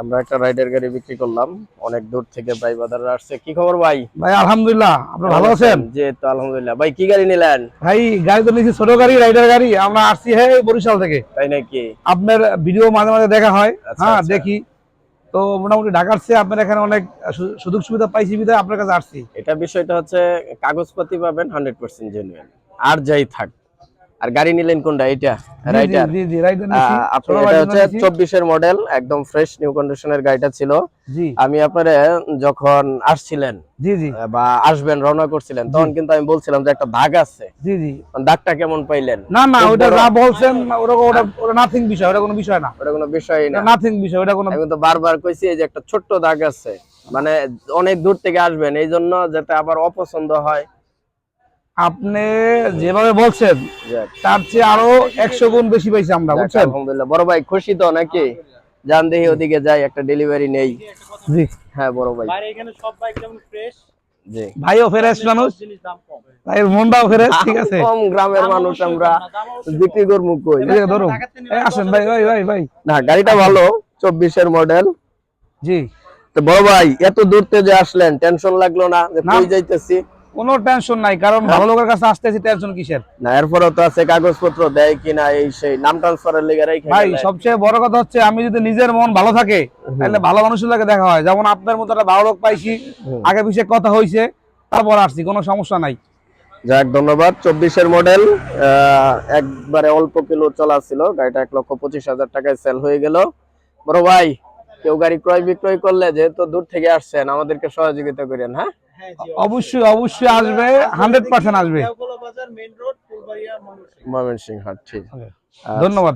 আমরা একটা রাইডার গাড়ি বিক্রি করলাম, অনেক দূর থেকে ভাই বাজারে আসছে। কি খবর ভাই? ভাই আলহামদুলিল্লাহ, আপনি ভালো আছেন? জি তো আলহামদুলিল্লাহ। ভাই কি গাড়ি নিলেন? ভাই গাড়ি তো নিয়েছি, ছোট গাড়ি, রাইডার গাড়ি। আমরা আসছি বরিশাল থেকে। তাই নাকি? আপনার ভিডিও মাঝে মাঝে দেখা হয়। আচ্ছা, হ্যাঁ আচ্ছা। দেখি তো মোটামুটি ঢাকার চেয়ে আপনার এখানে অনেক সুযোগ সুবিধা পাইছি বিধায় আপনার কাছে আসছি। এটা বিষয়টা হচ্ছে কাগজপাতি পাবেন 100% জেনুইন, আর যাই থাক। আর গাড়ি নিলেন কোনটা? এটা রাইডার। জি জি রাইডার নিয়েছি। আপনি এটা হচ্ছে 24 এর মডেল, একদম ফ্রেশ নিউ কন্ডিশনের গাড়িটা ছিল। জি আমি আপনারে যখন আসছিলেন জি জি বা আসবেন রওনা করছিলেন, তখন কিন্তু আমি বলছিলাম যে একটা দাগ আছে। জি জি দাগটা কেমন পাইলেন? না না, ওটা যা বলছেন ওটা নাথিং বিষয়, ওটা কোনো বিষয় না। ওটা কোনো বিষয়ই না, নাথিং বিষয়, ওটা কোনো। আমি তো বারবার কইছি এই যে একটা ছোট্ট দাগ আছে, মানে অনেক দূর থেকে আসবেন, এই জন্য যাতে আবার অপছন্দ হয়। আপনি যেভাবে বলছেন যাক, তার চেয়ে আরো 100 গুণ বেশি পাইছি আমরা, যাক, বুঝছেন? আলহামদুলিল্লাহ। বড় ভাই খুশি তো নাকি? জান দেখি ওদিকে যাই, একটা ডেলিভারি নেই। জি হ্যাঁ বড় ভাই। ভাই এখানে সব বাইক যেমন ফ্রেশ, জি ভাইও ফ্রেশ মানুষ, জিনিস দাম কম। ভাইয়ের মনটাও ফ্রেশ, ঠিক আছে। কম গ্রামের মানুষ, আমরা বিক্রি করবো কই? এই যে ধরুন, আসেন ভাই ভাই ভাই ভাই। না গাড়িটা ভালো, 24 এর মডেল। জি তো বড় ভাই এত দূর থেকে যে আসলেন, টেনশন লাগলো না যে না। কই যাইতেছি? কোনো টেনশন নাই, কারণ ভালো লোকের কাছে আসতেছি, টেনশন কিসের? না এরপরও তো আছে কাগজপত্র দেয় কিনা, এই সেই নাম ট্রান্সফারের লেগে রেখে ভাই গেলেন। সবচেয়ে বড় কথা হচ্ছে, আমি যদি নিজের মন ভালো থাকে তাহলে ভালো মানুষের লাগে দেখা হয়। যেমন আপনার মতো একটা ভালো লোক পাইছি, আগে পিছিয়ে কথা হইছে, তারপর আসছি, কোনো সমস্যা নাই। যাক ধন্যবাদ। 24 এর মডেল, একবারে অল্প কিলো চলা ছিল গাড়িটা, 1,25,000 টাকায় সেল হয়ে গেল। বড় ভাই, কেউ গাড়ি ক্রয় বিক্রয় করলে যেহেতু দূর থেকে আসছেন, আমাদেরকে সহযোগিতা করেন। হ্যাঁ হ্যাঁ জি অবশ্যই অবশ্যই আসবে, 100% আসবে। দেওঘর বাজার মেইন রোড ফুলবাড়িয়া ময়মনসিংহ। ময়মনসিংহ হাট, ঠিক। ধন্যবাদ।